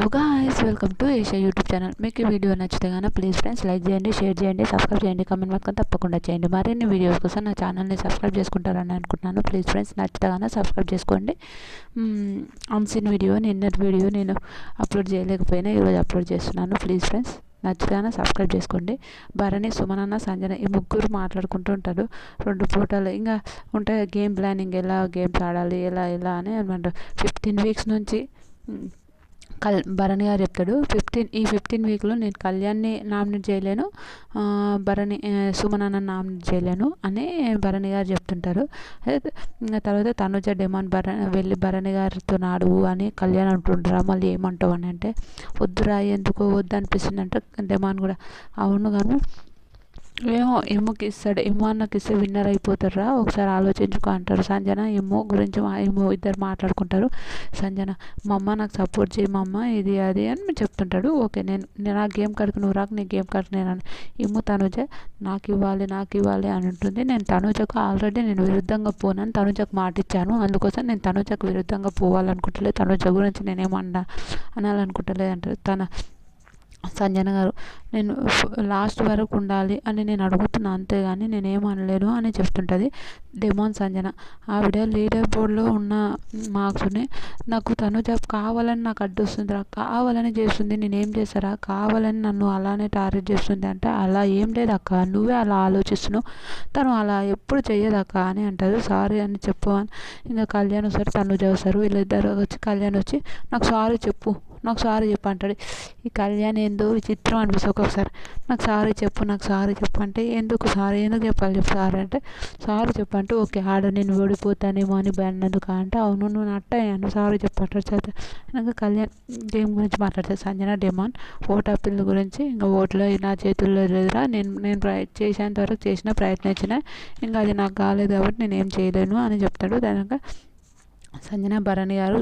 Hello guys, welcome to Asia YouTube channel. మీకు ఈ video నచ్చితే కనుక ప్లీజ్ ఫ్రెండ్స్ లైక్ చేయండి, షేర్ చేయండి, సబ్స్క్రైబ్ చేయండి, కామెంట్ మాత్రం తప్పకుండా చేయండి. మరిన్ని వీడియోస్ కోసం నా ఛానల్ని సబ్స్క్రైబ్ చేసుకుంటారని అనుకుంటున్నాను. ప్లీజ్ ఫ్రెండ్స్ నచ్చితే కనుక సబ్స్క్రైబ్ చేసుకోండి. అన్సీన్ వీడియో నిన్నటి వీడియో నేను అప్లోడ్ చేయలేకపోయినా ఈరోజు అప్లోడ్ చేస్తున్నాను. ప్లీజ్ ఫ్రెండ్స్ నచ్చితే సబ్స్క్రైబ్ చేసుకోండి. భరణి, సుమనన్న, సంజన ఈ ముగ్గురు మాట్లాడుకుంటూ ఉంటారు. 2 పూటలు ఇంకా ఉంటాయి గేమ్ ప్లానింగ్, ఎలా గేమ్స్ ఆడాలి, ఎలా అని అనమాట. 15 వీక్స్ నుంచి భరణి గారు చెప్తాడు. ఈ 15 వీక్లో నేను కళ్యాణ్ని నామినేట్ చేయలేను, భరణి సుమనన్న నామినేట్ చేయలేను అని భరణి గారు చెప్తుంటారు. ఇంకా తర్వాత తనుజ డెమాన్ వెళ్ళి భరణి గారితో ఆడువు అని కళ్యాణ్ అంటుంటారా. మళ్ళీ ఏమంటావు అని అంటే వద్దురా, ఎందుకో వద్దు అనిపిస్తుంది అంటే డెమాన్ కూడా అవును కానీ ఎమ్మకి ఇస్తాడు, ఎమ్మో అన్నకి ఇస్తే విన్నర్ అయిపోతారా, ఒకసారి ఆలోచించుకో అంటారు. సంజన ఎమ్మో గురించి ఎమ్మో ఇద్దరు మాట్లాడుకుంటారు. సంజన మా అమ్మ నాకు సపోర్ట్ చేయి మా అమ్మ, ఇది అది అని చెప్తుంటాడు. ఓకే నేను నా గేమ్ కాడికి నువ్వు రాకు, నీ గేమ్ కాడికి నేను ఎమ్మో తనుజ నాకు ఇవ్వాలి అని ఉంటుంది. నేను తనుజకు ఆల్రెడీ నేను విరుద్ధంగా పోనని తనుజకు మాట ఇచ్చాను, అందుకోసం నేను తనుజకు విరుద్ధంగా పోవాలనుకుంటలేదు, తనుజ గురించి నేనేమన్నా అనాలనుకుంటలేదు అంటారు. సంజన గారు నేను లాస్ట్ వరకు ఉండాలి అని నేను అడుగుతున్నా, అంతేగాని నేనేమనలేను అని చెప్తుంటుంది. డెమాన్ సంజన ఆవిడ లీడర్ బోర్డులో ఉన్న మార్క్స్ని నాకు తనుజ కావాలని నాకు అడ్డొస్తుందిరా, కావాలని చేస్తుంది, నేనేం చేస్తారా, కావాలని నన్ను అలానే టార్గెట్ చేస్తుంది అంటే అలా ఏం లేదు అక్క, నువ్వే అలా ఆలోచిస్తున్నావు, తను అలా ఎప్పుడు చెయ్యదక్క అని అంటారు. సారీ అని చెప్పు అని ఇంకా కళ్యాణ్ వస్తారు, తనుజ వస్తారు, వీళ్ళిద్దరు వచ్చి కళ్యాణ్ వచ్చి నాకు సారీ చెప్పు అంటాడు. ఈ కళ్యాణ్ ఏందో విచిత్రం అనిపిస్తుంది ఒక్కొక్కసారి. నాకు సారీ చెప్పు అంటే ఎందుకు చెప్పాలి చెప్పు సారీ అంటే సారీ చెప్పు అంటే ఓకే ఆడ నేను ఓడిపోతానేమో అని భయన్నందుకు అంటే అవును నువ్వు అట్టయ్యాను సారీ చెప్పంటాడు. చదువు ఇంకా కళ్యాణ్ గేమ్ గురించి మాట్లాడతాడు. సంజన డెమాన్ ఓట్ అప్పీల్ గురించి ఇంకా ఓట్లో నా చేతుల్లో లేదురా, నేను చేసేంత వరకు చేసిన ప్రయత్నించిన, ఇంకా అది నాకు కాలేదు కాబట్టి నేను ఏం చేయలేను అని చెప్తాడు. దానిక సంజన, భరణి గారు,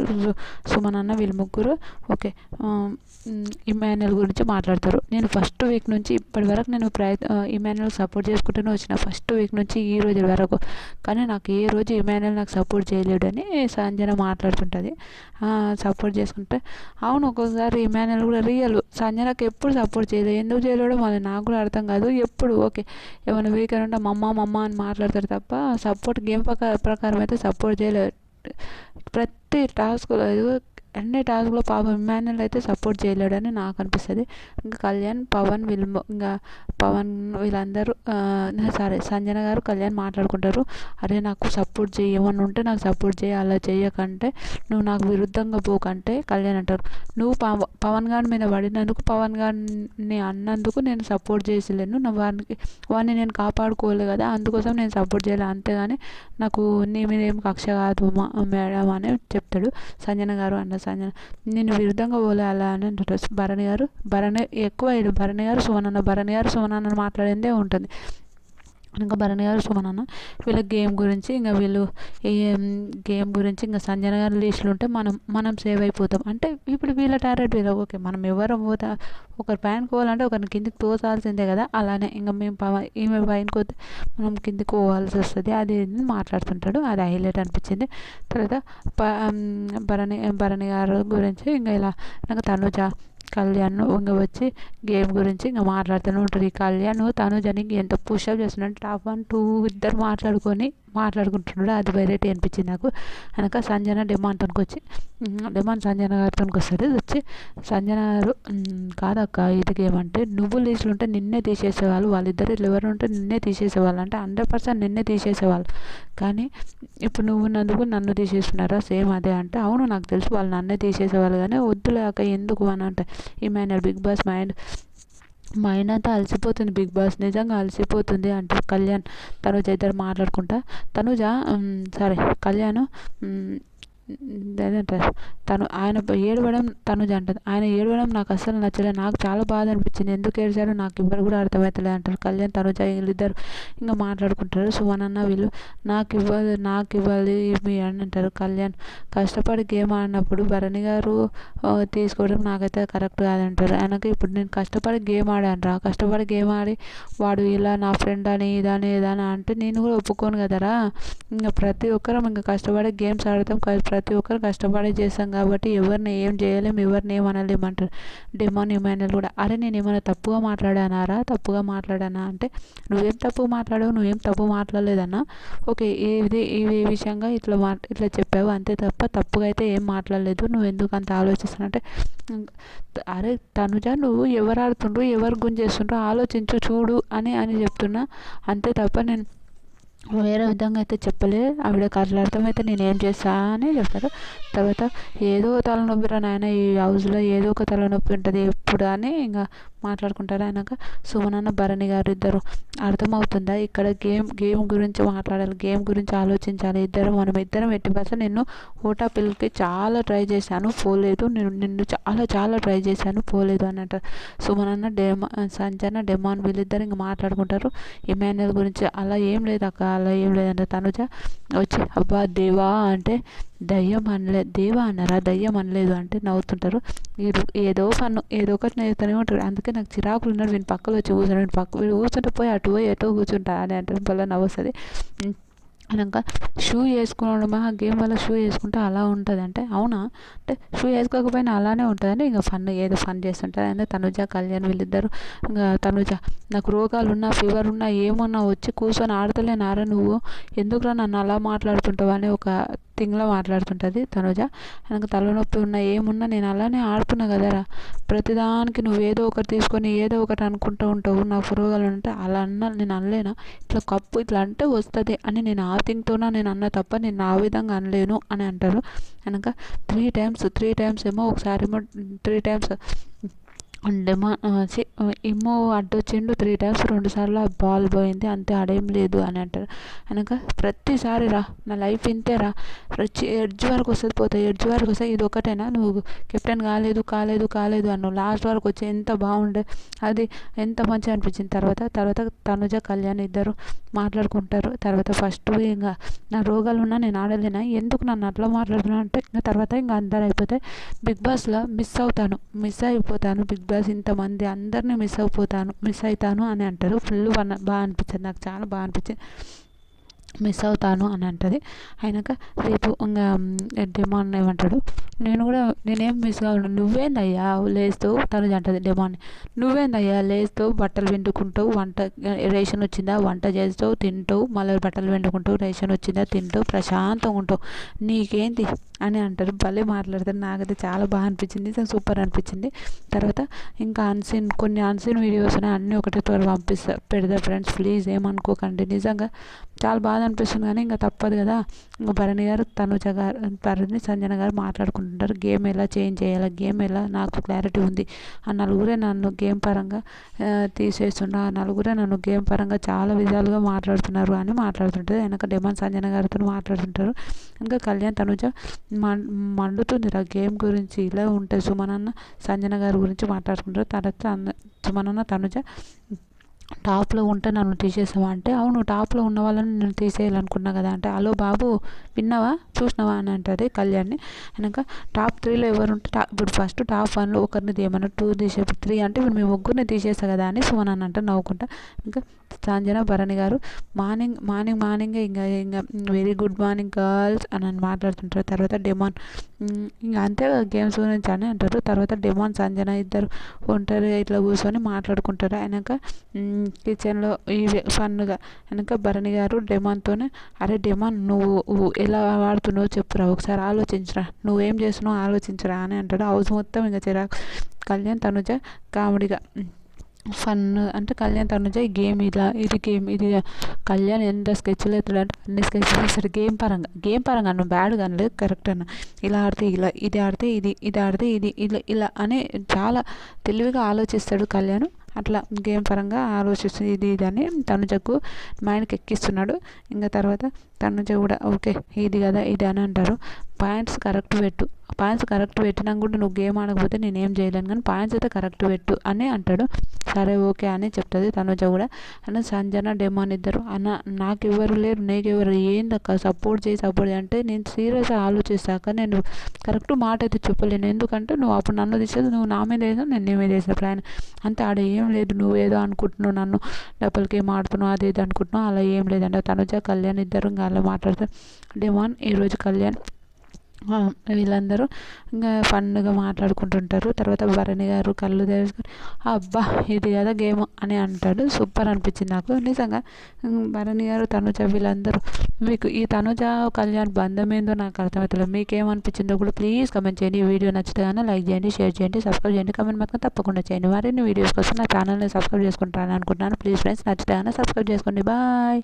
సుమనన్న వీళ్ళు ముగ్గురు ఓకే ఇమాన్యుయల్ గురించి మాట్లాడతారు. నేను ఫస్ట్ వీక్ నుంచి ఇప్పటి వరకు నేను ఇమాన్యుయల్ సపోర్ట్ చేసుకుంటూనే వచ్చిన, ఫస్ట్ వీక్ నుంచి ఈ రోజు వరకు, కానీ నాకు ఏ రోజు ఇమాన్యుయల్ నాకు సపోర్ట్ చేయలేడని సంజన మాట్లాడుతుంటుంది. సపోర్ట్ చేసుకుంటే అవును ఒక్కొక్కసారి ఇమాన్యుయల్ కూడా రియల్, సంజనకు ఎప్పుడు సపోర్ట్ చేయలేదు, ఎందుకు చేయలేడో మళ్ళీ నాకు కూడా అర్థం కాదు. ఎప్పుడు ఓకే ఏమైనా వీక్ అని ఉంటే మమ్మ అని మాట్లాడతారు తప్ప సపోర్ట్ గేమ్ ప్రకారం అయితే సపోర్ట్ చేయలేదు. ప్రతి టాస్క్లో అన్ని టాస్క్లో పాపం ఇమాన్యుయల్ అయితే సపోర్ట్ చేయలేడని నాకు అనిపిస్తుంది. ఇంకా కళ్యాణ్, పవన్ వీళ్ళందరూ సంజన గారు కళ్యాణ్ మాట్లాడుకుంటారు. అరే నాకు సపోర్ట్ చేయి, ఏమన్నా ఉంటే నాకు సపోర్ట్ చేయి, అలా చేయకంటే నువ్వు నాకు విరుద్ధంగా పోకంటే కళ్యాణ్ అంటారు. నువ్వు పవన్ గారి మీద పడినందుకు, పవన్ గారిని అన్నందుకు నేను సపోర్ట్ చేసలేను, వాడిని నేను కాపాడుకోలేదు కదా, అందుకోసం నేను సపోర్ట్ చేయలేదు, అంతేగాని నాకు నీ మీద ఏం కక్ష కాదు మేడం అని చెప్తాడు. సంజన గారు సంజన నేను విరుద్ధంగా పోలే అలా అని అంటారు. భరణి ఎక్కువ భరణి గారు సుమనన్న మాట్లాడిందే ఉంటుంది. ఇంకా భరణి గారు సుమనన్న వీళ్ళ గేమ్ గురించి ఇంకా సంజన గారి లిస్టులు ఉంటే మనం సేవ్ అయిపోతాం అంటే ఇప్పుడు వీళ్ళ టార్గెట్ వీళ్ళ ఓకే మనం ఎవరు పోతా ఒకరి పైన పోవాలంటే ఒకరిని కిందికి తోసాల్సిందే కదా, అలానే ఇంకా ఈమె పైనకి పోతే మనం కిందికి పోవాల్సి వస్తుంది, అది మాట్లాడుతుంటాడు. అది హైలైట్ అనిపించింది. తర్వాత భరణి గారు గురించి ఇంకా ఇలా నాకు తనుజ, కళ్యాణ్ ఇంకా వచ్చి గేమ్ గురించి ఇంకా మాట్లాడుతూనే ఉంటుంది. కళ్యాణ్ తనుజని ఎంత పుషప్ చేస్తున్నాడు, టాప్ 1, 2 ఇద్దరు మాట్లాడుకుంటున్నాడు, అది వెరైటీ అనిపించింది నాకు. అనక సంజన డెమాన్ సంజన గారితో వస్తుంది. వచ్చి సంజన గారు కాదక్క ఇది గేమ్ అంటే నువ్వు లిస్టులు ఉంటే నిన్నే తీసేసేవాళ్ళు, వాళ్ళిద్దరు ఎవరు ఉంటే నిన్నే తీసేసేవాళ్ళు అంటే 100% నిన్నే తీసేసేవాళ్ళు, కానీ ఇప్పుడు నువ్వు ఉన్నందుకు నన్ను తీసేస్తున్నారా సేమ్ అదే అంటే అవును నాకు తెలుసు వాళ్ళు నన్నే తీసేసేవాళ్ళు కానీ వద్దులేక ఎందుకు అని అంటే ఇమాన్యుయల్ బిగ్ బాస్ మైండ్ అంతా అలసిపోతుంది, బిగ్ బాస్ నిజంగా అలసిపోతుంది అంటారు. కళ్యాణ్ తనుజ ఇద్దరు మాట్లాడుకుంటా కళ్యాణ్ లేదంటే ఆయన ఏడవడం తనుజ అంటుంది, ఆయన ఏడవడం నాకు అస్సలు నచ్చలేదు, నాకు చాలా బాధ అనిపించింది, ఎందుకు ఏడ్చారో నాకు ఎవరు కూడా అర్థమవుతలేదు అంటారు. కళ్యాణ్ తనుజ వీళ్ళిద్దరు ఇంకా మాట్లాడుకుంటారు. సుమనన్న వీళ్ళు నాకు ఇవ్వాలి ఇవి అని అంటారు. కళ్యాణ్ కష్టపడి గేమ్ ఆడినప్పుడు భరణి గారు తీసుకోవడం నాకైతే కరెక్ట్ కాదంటారు. ఆయనకి ఇప్పుడు నేను కష్టపడి గేమ్ ఆడి వాడు ఇలా నా ఫ్రెండ్ అని ఇదని అంటే నేను కూడా ఒప్పుకోను కదరా, ఇంకా ప్రతి ఒక్కరం ఇంకా కష్టపడి గేమ్స్ ఆడతాం, ప్రతి ఒక్కరు కష్టపడి చేస్తాం కాబట్టి ఎవరిని ఏం చేయలేం, ఎవరిని ఏం అనలేం అంటారు డెమాన్ ఇమాన్యుయల్ కూడా. అరే నేను ఏమైనా తప్పుగా మాట్లాడానారా, తప్పుగా మాట్లాడానా అంటే నువ్వేం తప్పు మాట్లాడావు, నువ్వేం తప్పు మాట్లాడలేదన్నా, ఓకే ఇది విషయంగా ఇట్లా చెప్పావు అంతే తప్ప తప్పుగా అయితే ఏం మాట్లాడలేదు, నువ్వు ఎందుకు అంత ఆలోచిస్తున్నావు అంటే అరే తనుజ నువ్వు ఎవరు ఆడుతుండ్రు, ఎవరు గుంజేస్తుండ్రో ఆలోచించు చూడు అని చెప్తున్నా, అంతే తప్ప నేను వేరే విధంగా అయితే చెప్పలే. ఆవిడకి అట్లా అర్థమైతే నేను ఏం చేస్తా అని చెప్తారు. తర్వాత ఏదో తలనొప్పిరా నాయన, ఈ హౌస్లో ఏదో ఒక తలనొప్పి ఉంటుంది ఎప్పుడు అని ఇంకా మాట్లాడుకుంటారు. అయినాక సుమనన్న భరణి గారు ఇద్దరు అర్థమవుతుందా ఇక్కడ గేమ్ గురించి మాట్లాడాలి, గేమ్ గురించి ఆలోచించాలి మనం ఇద్దరం ఎట్టి బస్సు నిన్ను ఓటా పిల్లకి చాలా ట్రై చేశాను పోలేదు, నిన్ను చాలా ట్రై చేశాను పోలేదు అని అంటారు. సుమనన్న సంజన డెమాన్ వీళ్ళిద్దరు ఇంకా మాట్లాడుకుంటారు ఇమాన్యుయల్ గురించి. అలా ఏం లేదు అక్క, అలా ఏం లేదంటే తనుజ వచ్చి అబ్బా దేవా అంటే దయ్యం అనలేదు, దేవా అన్నారా దయ్యం అనలేదు అంటే నవ్వుతుంటారు. ఏదో ఏదో ఒకటి నేర్తూనే ఉంటాడు. అందుకే నాకు చిరాకులు ఉన్నాడు, వీని పక్కలో వచ్చి కూర్చున్నాడు, వీడు కూర్చుంటే పోయి అటు పోయి ఎటో కూర్చుంటా అని అంటే వల్ల నవ్వు వస్తుంది. అనక షూ వేసుకోవడం ఆ గేమ్ వల్ల షూ వేసుకుంటే అలా ఉంటుంది అంటే అవునా అంటే షూ వేసుకోకపోయినా అలానే ఉంటుందని ఇంకా ఏదో ఫన్ చేస్తుంటారు. అంటే తనుజ కళ్యాణ్ వీళ్ళిద్దరు ఇంకా తనుజ నాకు రోగాలు ఉన్నా ఫీవర్ ఉన్నా ఏమున్నా వచ్చి కూర్చొని ఆడతలేనారా నువ్వు, ఎందుకురా నన్ను అలా మాట్లాడుతుంటావు అని ఒక థింగ్లో మాట్లాడుతుంటుంది తనుజ. నాకు తలనొప్పి ఉన్నా ఏమున్నా నేను అలానే ఆడుతున్నా కదరా, ప్రతిదానికి నువ్వు ఏదో ఒకటి తీసుకొని ఏదో ఒకటి అనుకుంటూ ఉంటావు, నాకు రోగాలు అంటే అలా నేను అనలేనా, ఇట్లా కప్పు ఇట్లా అంటే వస్తుంది అని నేను ఆ థింగ్తోనా నేను అన్న తప్ప నేను ఆ విధంగా అనలేను అని అంటారు. అనక 3 టైమ్స్ ఏమో, ఒకసారి ఏమో 3 టైమ్స్ ఏమో అడ్డొచ్చిండు 3 టైమ్స్, 2 సార్లు ఆ బాల్ పోయింది అంతే, ఆడేం లేదు అని అంటారు. అనక ప్రతిసారి రా నా లైఫ్ ఇంతే రా, ఎడ్జ్ వరకు వస్తుంది పోతాయి, ఎడ్జ్ వరకు వస్తే ఇది ఒకటేనా నువ్వు కెప్టెన్ కాలేదు అన్నావు, లాస్ట్ వరకు వచ్చి ఎంత బాగుండే, అది ఎంత మంచిగా అనిపించింది. తర్వాత తనుజ కళ్యాణ్ ఇద్దరు మాట్లాడుకుంటారు. తర్వాత ఫస్ట్ ఇంకా నా రోగాలు ఉన్నా నేను ఆడలేనా, ఎందుకు నన్ను అట్లా మాట్లాడుతున్నాను అంటే ఇంకా తర్వాత ఇంకా అందరు అయిపోతే బిగ్ బాస్లో మిస్ అయిపోతాను, బిగ్ బాస్ ఇంతమంది అందరినీ మిస్ అవుతాను అని అంటారు. ఫుల్ బాగా అనిపించింది, నాకు చాలా బాగా అనిపించింది, మిస్ అవుతాను అని అంటుంది. అయినాక రేపు ఇంకా డెమాన్ ఏమంటాడు, నేనేం మిస్ కావాలి, నువ్వేందయ్యా లేస్తావు తను అంటది డెమాన్, నువ్వేందయ్యా లేస్తావు బట్టలు పిండుకుంటావు, రేషన్ వచ్చిందా వంట చేస్తావు తింటావు, మళ్ళీ బట్టలు పిండుకుంటావు, రేషన్ వచ్చిందా తింటావు, ప్రశాంతంగా ఉంటావు, నీకేంటి అని అంటారు. భలే మాట్లాడతారు, నాకైతే చాలా బాగా అనిపించింది, సూపర్ అనిపించింది. తర్వాత ఇంకా కొన్ని అన్సీన్ వీడియోస్ అన్నీ ఒకటే త్వర పెడతా ఫ్రెండ్స్, ప్లీజ్ ఏమనుకోకండి, నిజంగా చాలా బాధ అనిపిస్తుంది కానీ ఇంకా తప్పదు కదా. ఇంకా భరణి గారు సంజన గారు మాట్లాడుకుంటుంటారు, గేమ్ ఎలా చేంజ్ చేయాలి, గేమ్ ఎలా నాకు క్లారిటీ ఉంది, ఆ నలుగురే నన్ను గేమ్ పరంగా తీసేస్తున్నా, ఆ నలుగురే నన్ను గేమ్ పరంగా చాలా విధాలుగా మాట్లాడుతున్నారు అని మాట్లాడుతుంటారు. వెనక డెమాన్ సంజన గారితో మాట్లాడుతుంటారు. ఇంకా కళ్యాణ్ తనుజ మండుతుందిరా గేమ్ గురించి, ఇలా ఉంటుంది సుమనన్న సంజన గారి గురించి మాట్లాడుకుంటారు. తర్వాత సుమనన్న తనుజ టాప్లో ఉంటే నన్ను తీసేసావా అంటే అవును టాప్లో ఉన్న వాళ్ళని నేను తీసేయాలనుకున్నా కదా అంటే హలో బాబు విన్నావా చూసినావా అని అంటుంది కళ్యాణ్ని. వెనక టాప్ 3లో ఎవరు ఉంటే ఇప్పుడు ఫస్ట్ టాప్ 1లో ఒకరిని తీయమన్నా 2 తీసే 3 అంటే ఇప్పుడు మేము ముగ్గురిని తీసేస్తా కదా అని సుమన్ అంట నవ్వుకుంటా. ఇంకా సంజన భరణి గారు మార్నింగ్ ఇంకా వెరీ గుడ్ మార్నింగ్ గర్ల్స్ అని మాట్లాడుతుంటారు. తర్వాత డెమాన్ ఇంకా అంతే గేమ్స్ గురించి అని అంటారు. తర్వాత డెమాన్ సంజన ఇద్దరు ఒంటరిగా ఇట్లా కూర్చొని మాట్లాడుకుంటారు. అయినాక కిచెన్లో ఫన్గా వెనక భరణి గారు డెమాన్తోనే అరే డెమాన్ నువ్వు ఎలా వాడుతున్నావో చెప్పురా, ఒకసారి ఆలోచించరా, నువ్వేం చేస్తున్నావు ఆలోచించరా అని అంటాడు. హౌస్ మొత్తం ఇంకా చిరాకు. కళ్యాణ్ తనుజ కామెడీగా ఫన్ అంటే కళ్యాణ్ తనుజ ఈ గేమ్ ఇది కళ్యాణ్ ఎంత స్కెచ్లు అవుతాడు అంటే అన్ని స్కెచ్లు వేస్తాడు గేమ్ పరంగా నువ్వు బ్యాడ్గా అనలేదు కరెక్ట్ అన్న, ఇలా ఆడితే ఇలా, ఇది ఆడితే ఇది ఆడితే ఇలా అని చాలా తెలివిగా ఆలోచిస్తాడు కళ్యాణ్. అట్లా గేమ్ పరంగా ఆలోచిస్తుంది ఇది అని తనుజకు మైండ్కి ఎక్కిస్తున్నాడు. ఇంకా తర్వాత తనుజ కూడా ఓకే ఇది కదా ఇది అని అంటారు. పాయింట్స్ కరెక్ట్ పెట్టినా కూడా నువ్వు గేమ్ ఆడకపోతే నేనేం చేయలేను కానీ పాయింట్స్ అయితే కరెక్ట్ పెట్టు అని అంటాడు. సరే ఓకే అని చెప్తుంది తనుజ కూడా. అన్న సంజన డెమాన్ ఇద్దరు అన్న నాకు ఎవరు లేరు నీకెవరు ఏందక్క సపోర్ట్ చేయి అంటే నేను సీరియస్గా ఆలోచిస్తాక నేను కరెక్ట్ మాట అయితే చెప్పలేను, ఎందుకంటే నువ్వు అప్పుడు నన్ను తీసేది నువ్వు నా మీద వేసావు నేను నీ మీద వేసిన ప్లాన్ అంతే, ఆడ ఏం లేదు, నువ్వు ఏదో అనుకుంటున్నావు నన్ను డబ్బుల గేమ్ ఆడుతున్నావు అది ఇది అనుకుంటున్నావు, అలా ఏం లేదంటే తనుజ కళ్యాణ్ ఇద్దరు ఇంకా అలా మాట్లాడతారు. డెమాన్ ఈరోజు కళ్యాణ్ వీళ్ళందరూ ఇంకా ఫన్గా మాట్లాడుకుంటుంటారు. తర్వాత భరణి గారు కళ్ళు తెరుచుకొని అబ్బా ఇది కదా గేమ్ అని అంటాడు. సూపర్ అనిపించింది నాకు నిజంగా. భరణి గారు తనుజ వీళ్ళందరూ మీకు ఈ తనుజ కళ్యాణ్ బంధం ఏందో నాకు అర్థమవుతలేదు. మీకేమనిపించిందో కూడా ప్లీజ్ కమెంట్ చేయండి. ఈ వీడియో నచ్చితే కానీ లైక్ చేయండి, షేర్ చేయండి, సబ్స్క్రైబ్ చేయండి, కమెంట్ మాత్రం తప్పకుండా చేయండి. మరిన్ని వీడియోస్ కోసం నా ఛానల్ని సబ్స్క్రైబ్ చేసుకుంటారని అనుకుంటున్నాను. ప్లీజ్ ఫ్రెండ్స్ నచ్చితే కానీ సబ్స్క్రైబ్ చేసుకోండి. బాయ్.